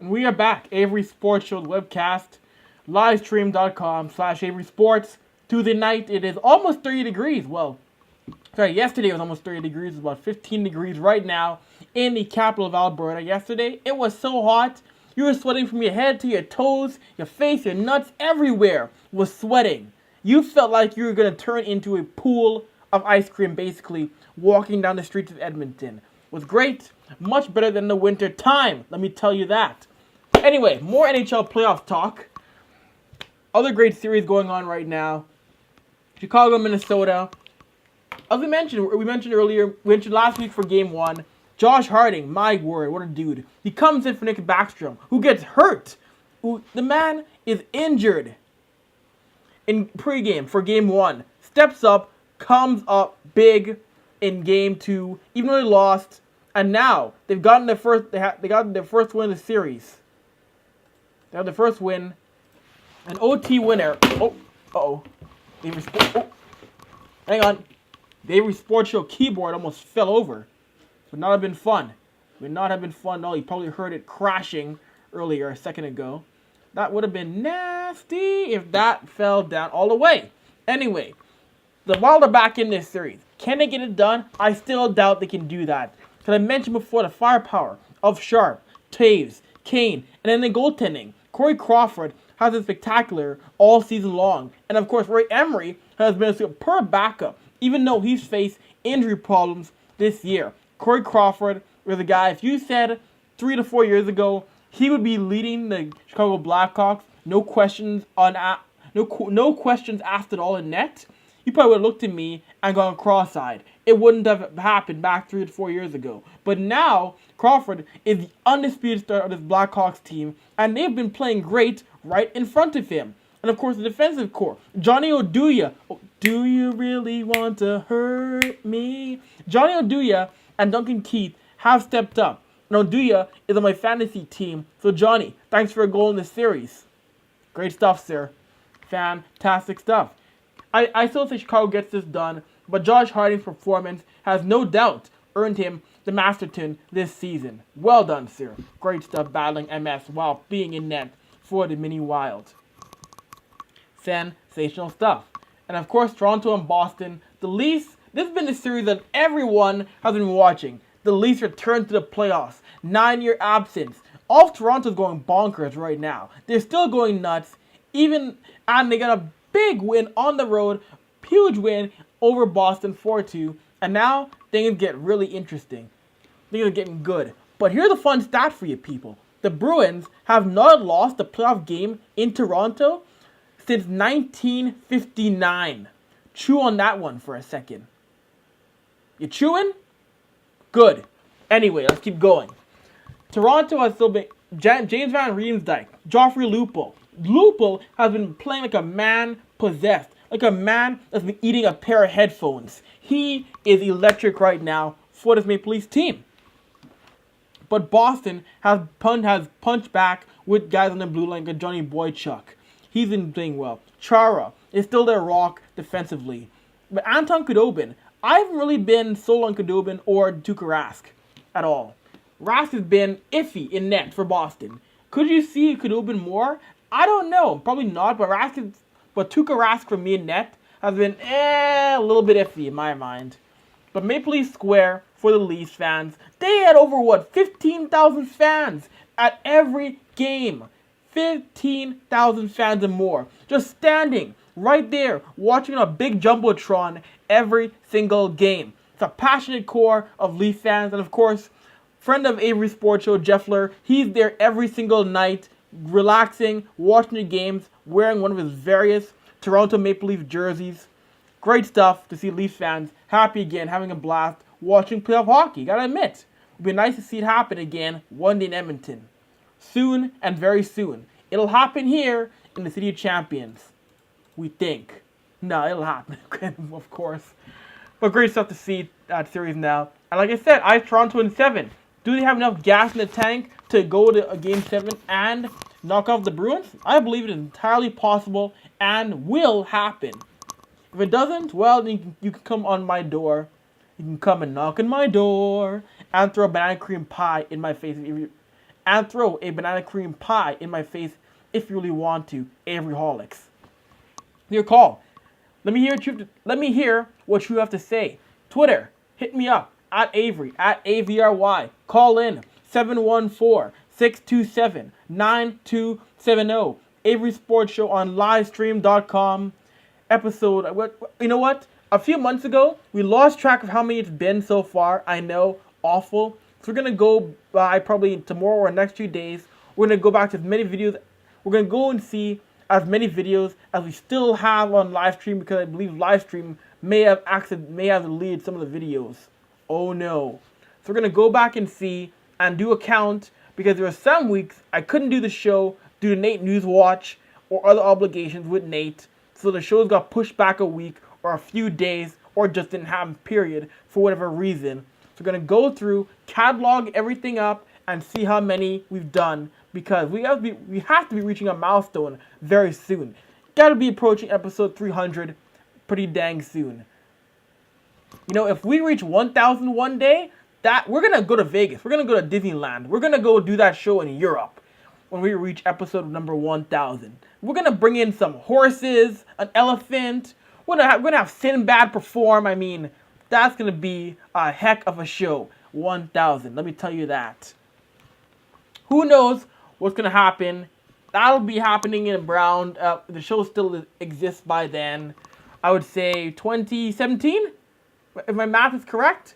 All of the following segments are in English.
We are back. Avry Sports Show webcast. Livestream.com/Avry Sports. Tuesday night, it is almost 30 degrees. Well, sorry, yesterday was almost 30 degrees. It's about 15 degrees right now in the capital of Alberta. Yesterday, it was so hot. You were sweating from your head to your toes, your face, your nuts, everywhere was sweating. You felt like you were going to turn into a pool of ice cream, basically, walking down the streets of Edmonton. It was great. Much better than the winter time, let me tell you that. Anyway, more NHL playoff talk. Other great series going on right now. Chicago, Minnesota. As we mentioned earlier, we mentioned last week for Game 1. Josh Harding, my word, what a dude. He comes in for Nick Backstrom, who gets hurt. The man is injured in pregame for Game 1. Steps up, comes up big in Game 2, even though they lost. And now they've gotten their first. They got their first win of the series. They have the first win, an OT winner. Hang on. The Avry Sports Show keyboard almost fell over. Would not have been fun. Would not have been fun at all. You probably heard it crashing earlier, a second ago. That would have been nasty if that fell down all the way. Anyway, the Wild are back in this series. Can they get it done? I still doubt they can do that. Because I mentioned before the firepower of Sharp, Taves, Kane, and then the goaltending. Corey Crawford has been spectacular all season long. And of course, Roy Emery has been a superb backup, even though he's faced injury problems this year. Corey Crawford was a guy, if you said 3 to 4 years ago, he would be leading the Chicago Blackhawks, no questions asked at all in net, you probably would have looked at me and gone cross-eyed. It wouldn't have happened back 3 to 4 years ago. But now, Crawford is the undisputed starter of this Blackhawks team, and they've been playing great right in front of him. And of course, the defensive core, Johnny Oduya. Oh, do you really want to hurt me? Johnny Oduya and Duncan Keith have stepped up. And Oduya is on my fantasy team. So Johnny, thanks for a goal in the series. Great stuff, sir. Fantastic stuff. I still think Chicago gets this done, but Josh Harding's performance has no doubt earned him the Masterton this season. Well done, sir. Great stuff battling MS while being in net for the Mini Wild. Sensational stuff. And of course, Toronto and Boston. The Leafs, this has been the series that everyone has been watching. The Leafs return to the playoffs. 9-year absence. All of Toronto's going bonkers right now. They're still going nuts. And they got a big win on the road. Huge win over Boston 4-2. And now things get really interesting. Things are getting good. But here's a fun stat for you people. The Bruins have not lost a playoff game in Toronto since 1959. Chew on that one for a second. You chewing? Good. Anyway, let's keep going. Toronto has still been James Van Riemsdyk, Joffrey Lupul. Lupul has been playing like a man possessed, like a man that's been eating a pair of headphones. He is electric right now for this Maple Leafs team. But Boston has punched back with guys on the blue line like Johnny Boychuk. He's been playing well. Chara is still their rock defensively. But Anton Khudobin, I haven't really been sold on Khudobin or Tuukka Rask at all. Rask has been iffy in net for Boston. Could you see Khudobin more? I don't know. Probably not. But Tuukka Rask for me in net has been a little bit iffy in my mind. But Maple Leaf Square for the Leafs fans, they had over 15,000 fans at every game. 15,000 fans and more. Just standing right there watching on a big jumbotron every single game. It's a passionate core of Leaf fans. And of course, friend of Avry Sports Show, Jeffler, he's there every single night, relaxing, watching the games, wearing one of his various Toronto Maple Leaf jerseys. Great stuff to see Leafs fans happy again, having a blast, watching playoff hockey. Gotta admit, it would be nice to see it happen again one day in Edmonton. Soon and very soon. It'll happen here in the City of Champions. We think. No, it'll happen, of course. But great stuff to see that series now. And like I said, I have Toronto in 7. Do they have enough gas in the tank to go to a Game 7 and knock off the Bruins? I believe it is entirely possible and will happen. If it doesn't, well, then you can come on my door. You can come and knock on my door and throw a banana cream pie in my face and throw a banana cream pie in my face if you really want to. Avry Holics. Your call. Let me hear what you have to say. Twitter, hit me up at Avry, at AVRY. Call in 714-627-9270. Avry Sports Show on livestream.com. Episode, you know what? A few months ago, we lost track of how many it's been so far. I know, awful. So we're going to go by probably tomorrow or next few days. We're going to go back to as many videos. We're going to go and see as many videos as we still have on Livestream, because I believe Livestream may have deleted some of the videos. Oh no. So we're going to go back and see and do a count, because there were some weeks I couldn't do the show due to Nate News Watch or other obligations with Nate. So the shows got pushed back a week or a few days, or just didn't happen, period, for whatever reason. So we're going to go through, catalog everything up, and see how many we've done, because we have to be reaching a milestone very soon. Got to be approaching episode 300 pretty dang soon. You know, if we reach 1,000 one day, that we're going to go to Vegas. We're going to go to Disneyland. We're going to go do that show in Europe when we reach episode number 1,000. We're going to bring in some horses, an elephant. We're going to have Sinbad perform. I mean, that's going to be a heck of a show. 1,000. Let me tell you that. Who knows what's going to happen? That'll be happening in around, the show still exists by then. I would say 2017, if my math is correct.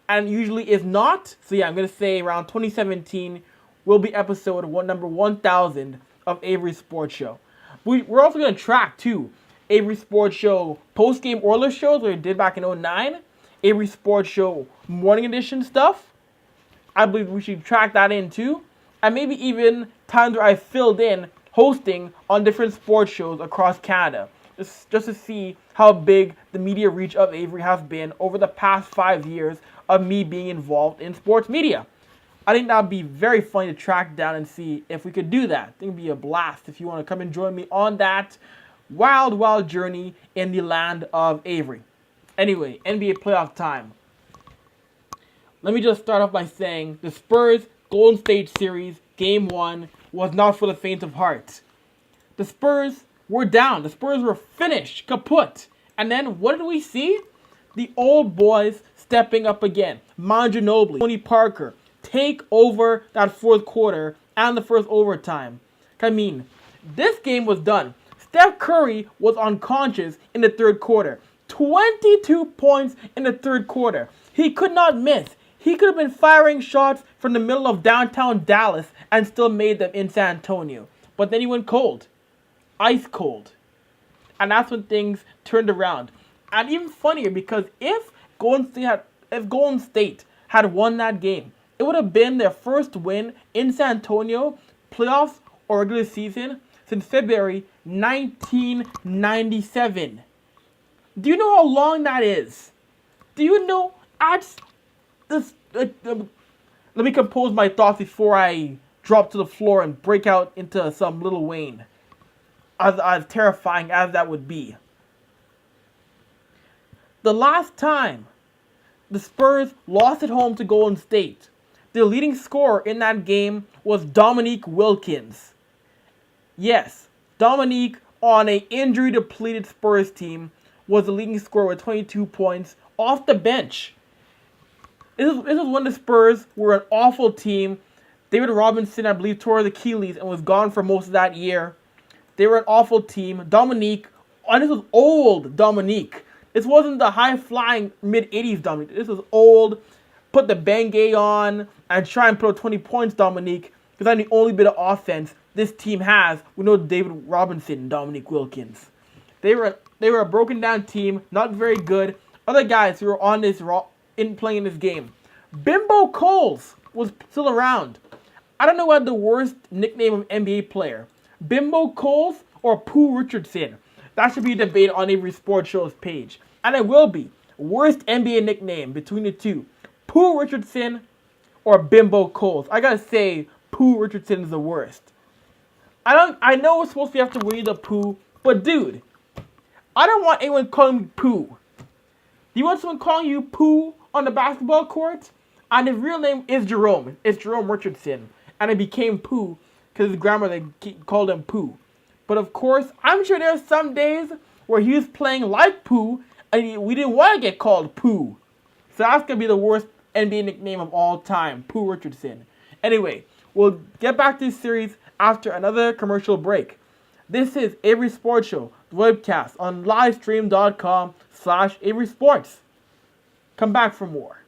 And usually is not. So yeah, I'm going to say around 2017 will be episode number 1,000 of Avry Sports Show. We're also going to track, too, Avry Sports Show post-game Oilers shows that we did back in 2009. Avry Sports Show morning edition stuff. I believe we should track that in, too. And maybe even times where I filled in hosting on different sports shows across Canada. Just to see how big the media reach of Avry has been over the past 5 years of me being involved in sports media. I think that would be very funny to track down and see if we could do that. I think it would be a blast if you want to come and join me on that wild, wild journey in the land of Avry. Anyway, NBA playoff time. Let me just start off by saying the Spurs Golden State series, Game 1, was not for the faint of heart. The Spurs were down. The Spurs were finished, kaput. And then what did we see? The old boys stepping up again. Manu Ginobili, Tony Parker, take over that fourth quarter and the first overtime. I mean, this game was done. Steph Curry was unconscious in the third quarter. 22 points in the third quarter. He could not miss. He could have been firing shots from the middle of downtown Dallas and still made them in San Antonio. But then he went cold. Ice cold. And that's when things turned around. And even funnier, because if Golden State had won that game, it would have been their first win in San Antonio, playoffs or regular season, since February 1997. Do you know how long that is? Do you know? Let me compose my thoughts before I drop to the floor and break out into some Lil Wayne. As terrifying as that would be. The last time the Spurs lost at home to Golden State, the leading scorer in that game was Dominique Wilkins. Yes, Dominique on an injury-depleted Spurs team was the leading scorer with 22 points off the bench. This is when the Spurs were an awful team. David Robinson, I believe, tore his Achilles and was gone for most of that year. They were an awful team. Dominique, and this was old Dominique. This wasn't the high-flying mid-80s Dominique. This was old, put the Bengay on, and try and put up 20 points Dominique, because that's the only bit of offense this team has. We know David Robinson and Dominique Wilkins. They were a broken-down team, not very good. Other guys who were on this playing in this game. Bimbo Coles was still around. I don't know what the worst nickname of NBA player. Bimbo Coles or Pooh Richardson. That should be a debate on Avry Sports Show's page. And it will be. Worst NBA nickname between the two. Pooh Richardson or Bimbo Coles. I gotta say, Pooh Richardson is the worst. I know it's supposed to be after Winnie the Pooh, but dude, I don't want anyone calling me Pooh. Do you want someone calling you Pooh on the basketball court? And his real name is Jerome. It's Jerome Richardson. and it became Pooh because his grandmother called him Pooh. But of course, I'm sure there's some days where he was playing like Pooh and we didn't want to get called Pooh. So that's going to be the worst NBA nickname of all time, Pooh Richardson. Anyway, we'll get back to this series after another commercial break. This is Avry Sports Show, the webcast on livestream.com/Avry Sports. Come back for more.